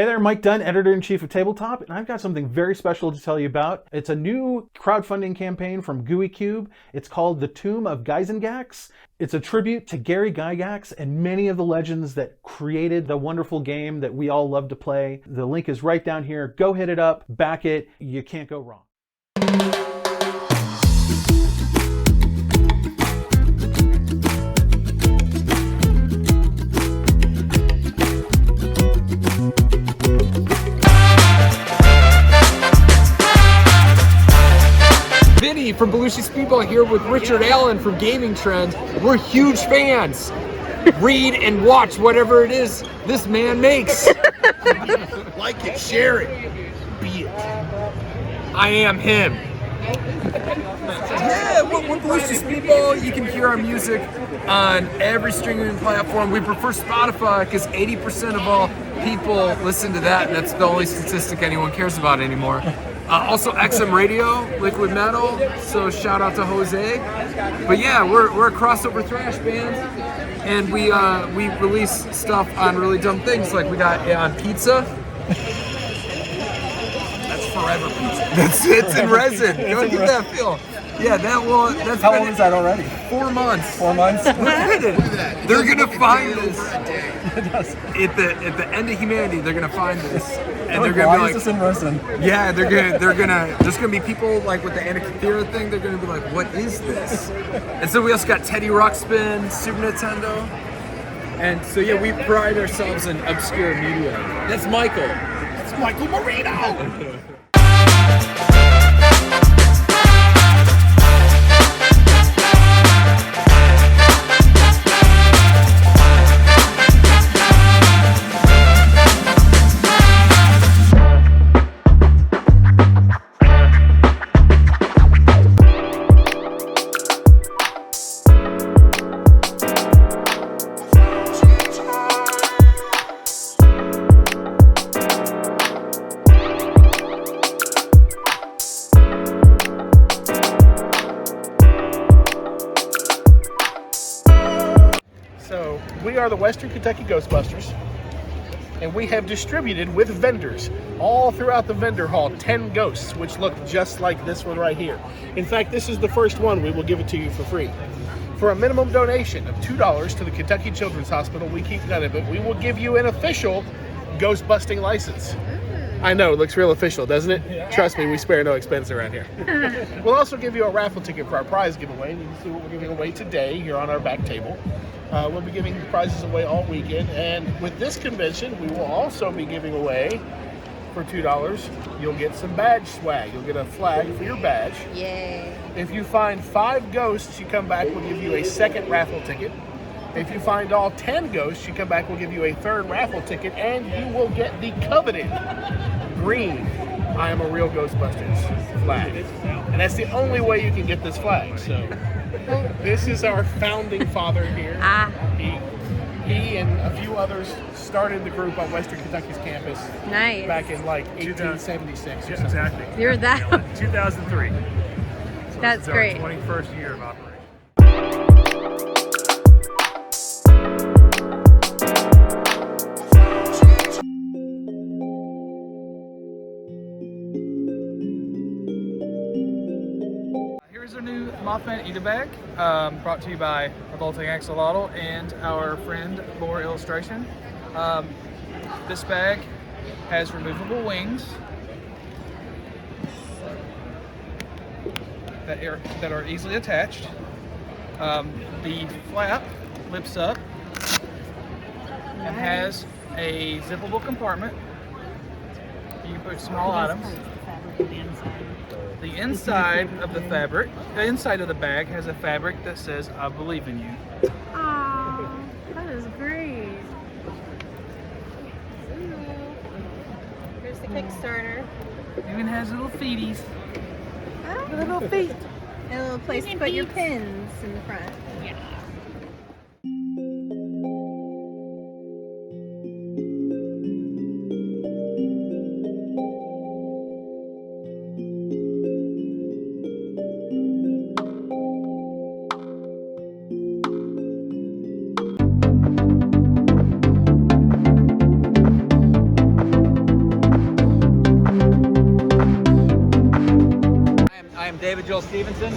Hey there, Mike Dunn, Editor-in-Chief of Tabletop, and I've got something very special to tell you about. It's a new crowdfunding campaign from Gooey Cube. It's called The Tomb of Gyzengax. It's a tribute to Gary Gygax and many of the legends that created the wonderful game that we all love to play. The link is right down here. Go hit it up, back it. You can't go wrong. Vinny from Belushi Speedball here with Richard Allen from Gamingtrend. We're huge fans. Read and watch whatever it is this man makes. Like it, share it, be it. I am him. Yeah, we're Belushi Speedball. You can hear our music on every streaming platform. We prefer Spotify because 80% of all people listen to that, and that's the only statistic anyone cares about anymore. Also XM Radio, Liquid Metal, so shout out to Jose. But yeah, we're a crossover thrash band, and we release stuff on really dumb things, like we got on pizza. That's forever pizza. It's in resin. Go get that feel. Yeah, that one. That's How old is that already? 4 months. 4 months? Look at it. They're gonna find this It does. at the end of humanity. They're gonna find this, and they're Why gonna be is like, this in resin? yeah, there's gonna be people like with the Anaconthera thing. They're gonna be like, what is this? And so we also got Teddy Ruxpin, Super Nintendo, and so yeah, we pride ourselves in obscure media. That's Michael. That's Michael Marino. So, we are the Western Kentucky Ghostbusters, and we have distributed with vendors all throughout the vendor hall 10 ghosts, which look just like this one right here. In fact, this is the first one. We will give it to you for free. For a minimum donation of $2 to the Kentucky Children's Hospital, we keep none of it, we will give you an official ghost busting license. I know, it looks real official, doesn't it? Yeah. Trust me, we spare no expense around here. We'll also give you a raffle ticket for our prize giveaway. You can see what we're giving away today here on our back table. We'll be giving prizes away all weekend, and with this convention, we will also be giving away, for $2, you'll get some badge swag. You'll get a flag for your badge. Yay. If you find 5 ghosts, you come back, we'll give you a second raffle ticket. If you find all 10 ghosts, you come back, we'll give you a third raffle ticket, and you will get the coveted green I Am a Real Ghostbusters flag. And that's the only way you can get this flag. So this is our founding father here. He and a few others started the group on Western Kentucky's campus. Nice. Back in like 1876 or something. Exactly. You're that. 2003. So That's this is great. Our 21st year of operation. Here's our new Mothman Eat-A Bag, brought to you by Revolting Axolotl and our friend Lore Illustration. This bag has removable wings that are easily attached. The flap lifts up and has a zippable compartment. You can put small items. The inside of the fabric, the inside of the bag has a fabric that says, "I believe in you." Aww, that is great. Here's the Kickstarter. Even has little feeties. Oh. Little feet. And a little place to put your pins in the front. Yeah. David Joel Stevenson.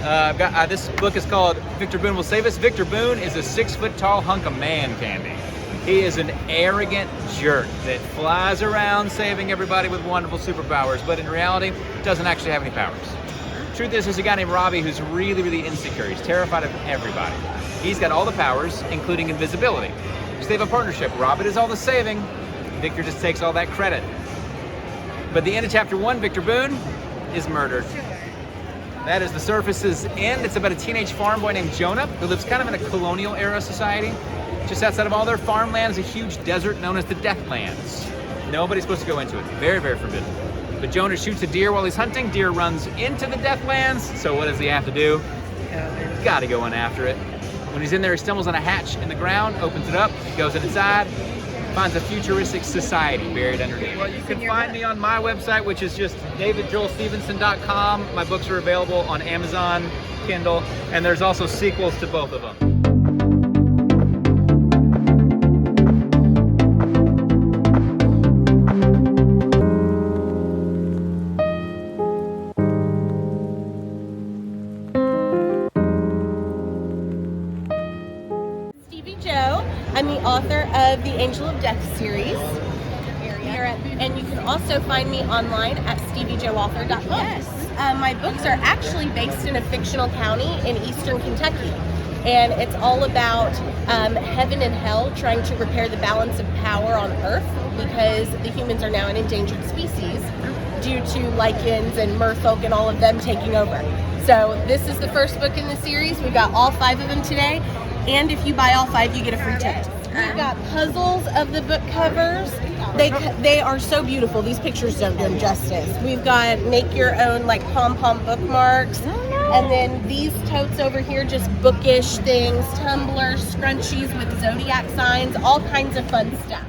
I've got this book is called Victor Boone Will Save Us. Victor Boone is a 6-foot-tall hunk of man candy. He is an arrogant jerk that flies around saving everybody with wonderful superpowers, but in reality doesn't actually have any powers. Truth is, there's a guy named Robbie who's really, really insecure. He's terrified of everybody. He's got all the powers, including invisibility. So they have a partnership. Robbie does all the saving. Victor just takes all that credit. But at the end of chapter 1, Victor Boone is murdered. That is the surface's end. It's about a teenage farm boy named Jonah who lives kind of in a colonial era society. Just outside of all their farmland is a huge desert known as the Deathlands. Nobody's supposed to go into it. Very, very forbidden. But Jonah shoots a deer while he's hunting. Deer runs into the Deathlands. So what does he have to do? He's got to go in after it. When he's in there, he stumbles on a hatch in the ground, opens it up, goes inside, finds a futuristic society buried underneath. Well, you can find me on my website, which is just davidjoelstevenson.com. My books are available on Amazon, Kindle, and there's also sequels to both of them. I'm the author of the Angel of Death series. And you can also find me online at steviejoauthor.com. Yes. My books are actually based in a fictional county in eastern Kentucky. And it's all about heaven and hell trying to repair the balance of power on Earth because the humans are now an endangered species due to lichens and merfolk and all of them taking over. So this is the first book in the series. We've got all 5 of them today. And if you buy all 5, you get a free ticket. We've got puzzles of the book covers. They are so beautiful. These pictures don't do them justice. We've got make your own like pom-pom bookmarks. And then these totes over here, just bookish things, tumblers, scrunchies with zodiac signs, all kinds of fun stuff.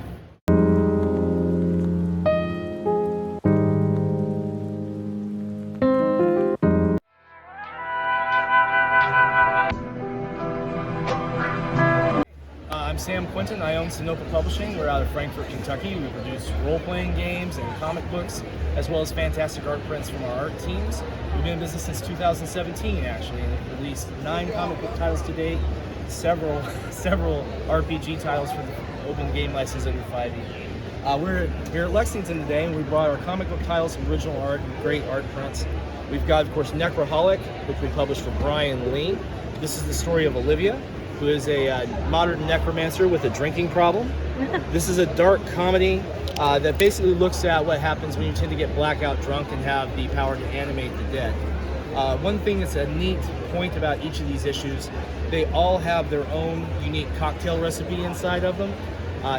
I'm Sam Quinton. I own Sinopa Publishing. We're out of Frankfort, Kentucky. We produce role-playing games and comic books, as well as fantastic art prints from our art teams. We've been in business since 2017, actually, and have released 9 comic book titles to date, several RPG titles for the open game license under 5e. We're here at Lexington today, and we brought our comic book titles, some original art, and great art prints. We've got, of course, Necroholic, which we published for Brian Lee. This is the story of Olivia, who is a modern necromancer with a drinking problem. This is a dark comedy that basically looks at what happens when you tend to get blackout drunk and have the power to animate the dead. One thing that's a neat point about each of these issues, they all have their own unique cocktail recipe inside of them.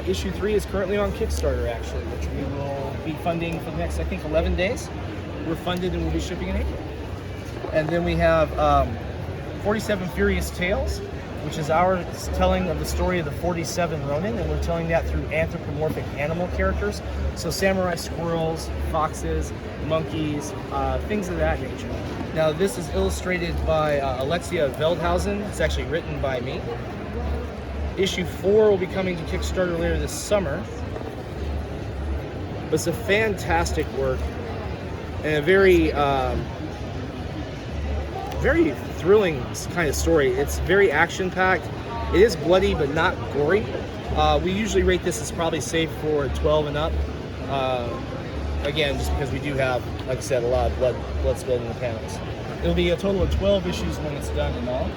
Issue 3 is currently on Kickstarter, actually, which we will be funding for the next, I think, 11 days. We're funded and we'll be shipping in April. And then we have 47 Furious Tales, which is our telling of the story of the 47 Ronin, and we're telling that through anthropomorphic animal characters. So samurai squirrels, foxes, monkeys, things of that nature. Now this is illustrated by Alexia Veldhausen. It's actually written by me. Issue 4 will be coming to Kickstarter later this summer. But it's a fantastic work and a very thrilling kind of story. It's very action-packed. It is bloody, but not gory. We usually rate this as probably safe for 12 and up. Again, just because we do have, like I said, a lot of blood spilled in the panels. It'll be a total of 12 issues when it's done and all.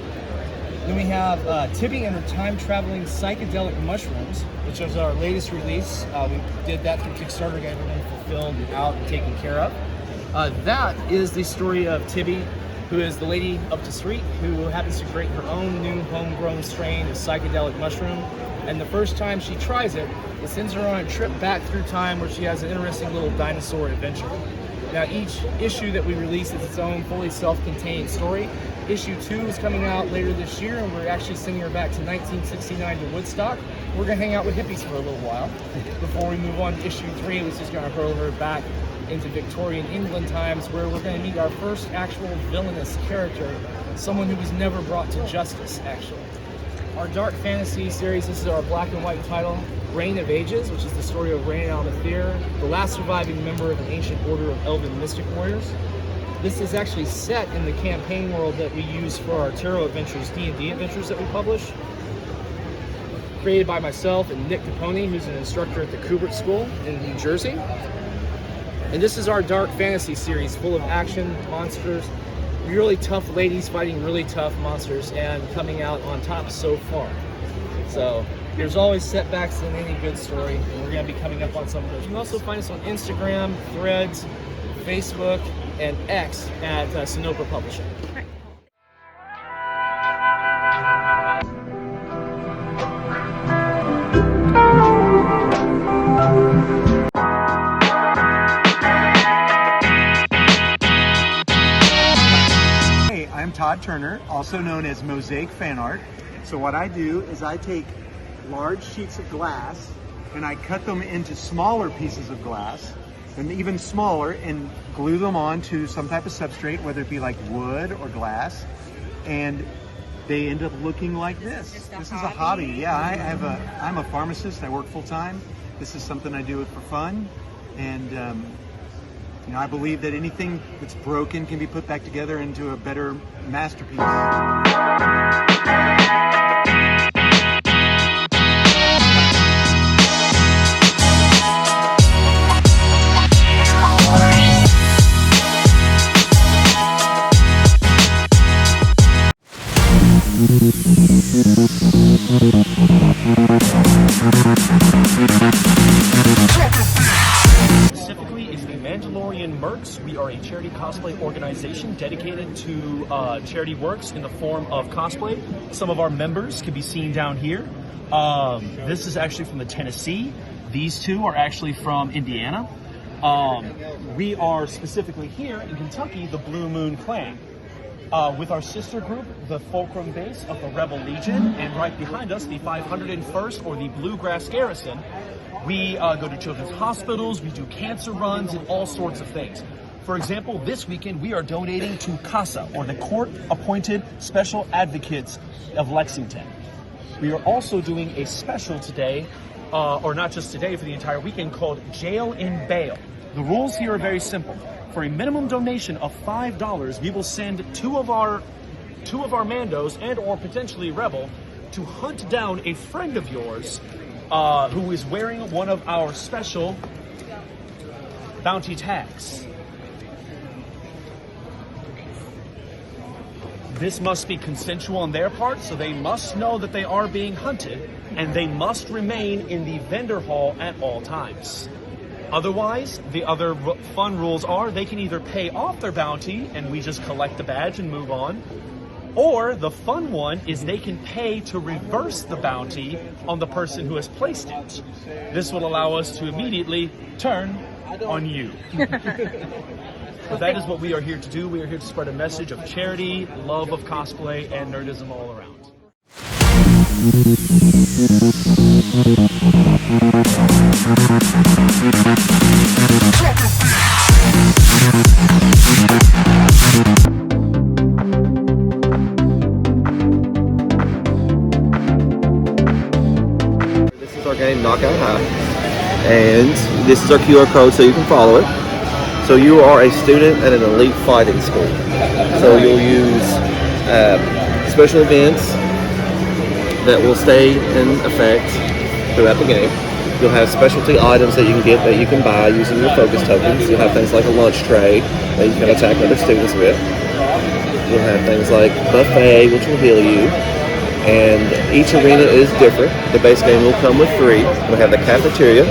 Then we have Tibby and her time-traveling psychedelic mushrooms, which is our latest release. We did that through Kickstarter, got everything fulfilled and out and taken care of. That is the story of Tibby, who is the lady up the street who happens to create her own new homegrown strain of psychedelic mushroom. And the first time she tries it, it sends her on a trip back through time where she has an interesting little dinosaur adventure. Now each issue that we release is its own fully self-contained story. Issue 2 is coming out later this year, and we're actually sending her back to 1969 to Woodstock. We're gonna hang out with hippies for a little while before we move on to issue 3, which is gonna hurl her back into Victorian England times, where we're going to meet our first actual villainous character, someone who was never brought to justice, actually. Our dark fantasy series, this is our black and white title, Reign of Ages, which is the story of Reign Almathir, the last surviving member of an ancient order of elven mystic warriors. This is actually set in the campaign world that we use for our tarot adventures, D&D adventures that we publish. Created by myself and Nick Capone, who's an instructor at the Kubert School in New Jersey. And this is our dark fantasy series full of action, monsters, really tough ladies fighting really tough monsters and coming out on top so far. So there's always setbacks in any good story, and we're going to be coming up on some of those. You can also find us on Instagram, Threads, Facebook, and X at Sinopa Publishing. Hey, I'm Todd Turner, also known as Mosaic Fan Art. So what I do is I take large sheets of glass and I cut them into smaller pieces of glass and even smaller and glue them onto some type of substrate, whether it be like wood or glass, and they end up looking like this. This is a hobby. Yeah, I'm a pharmacist. I work full time. This is something I do for fun, and you know, I believe that anything that's broken can be put back together into a better masterpiece. Specifically is the Mandalorian Mercs. We are a charity cosplay organization dedicated to charity works in the form of cosplay. Some of our members can be seen down here. This is actually from the Tennessee. These two are actually from Indiana. We are specifically here in Kentucky, the Blue Moon Clan. With our sister group, the Fulcrum Base of the Rebel Legion, and right behind us, the 501st, or the Bluegrass Garrison. We go to children's hospitals, we do cancer runs, and all sorts of things. For example, this weekend we are donating to CASA, or the Court-Appointed Special Advocates of Lexington. We are also doing a special today, or not just today, for the entire weekend, called Jail in Bail. The rules here are very simple. For a minimum donation of $5, we will send two of our Mandos and or potentially Rebel to hunt down a friend of yours who is wearing one of our special bounty tags. This must be consensual on their part, so they must know that they are being hunted, and they must remain in the vendor hall at all times. Otherwise, the other fun rules are they can either pay off their bounty and we just collect the badge and move on, or the fun one is they can pay to reverse the bounty on the person who has placed it. This will allow us to immediately turn on you. But that is what we are here to do. We are here to spread a message of charity, love of cosplay, and nerdism all around. This is our game, Knockout High, and this is our QR code so you can follow it. So you are a student at an elite fighting school. So you'll use special events that will stay in effect throughout the game. You'll have specialty items that you can get that you can buy using your focus tokens. You'll have things like a lunch tray that you can attack other students with. You'll have things like buffet, which will heal you. And each arena is different. The base game will come with 3. We'll have the cafeteria,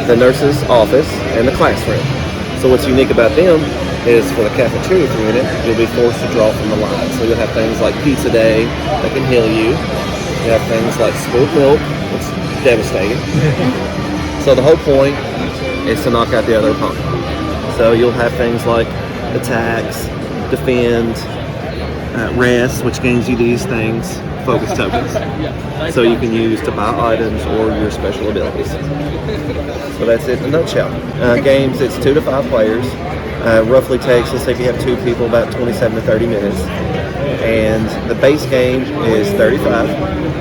the nurse's office, and the classroom. So what's unique about them is for the cafeteria unit, you'll be forced to draw from the line. So you'll have things like pizza day that can heal you. You have things like spilled milk, which is devastating. So the whole point is to knock out the other opponent. So you'll have things like attacks, defend, rest, which gains you these things, focus tokens. So you can use to buy items or your special abilities. So that's it in a nutshell. Games, it's 2 to 5 players. Roughly takes, let's say if you have 2 people, about 27 to 30 minutes. And the base game is $35,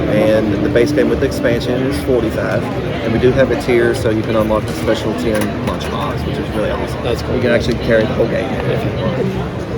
and the base game with the expansion is $45. And we do have a tier, so you can unlock the special 10 lunchbox, which is really awesome. That's cool. You can actually carry the whole game if you want.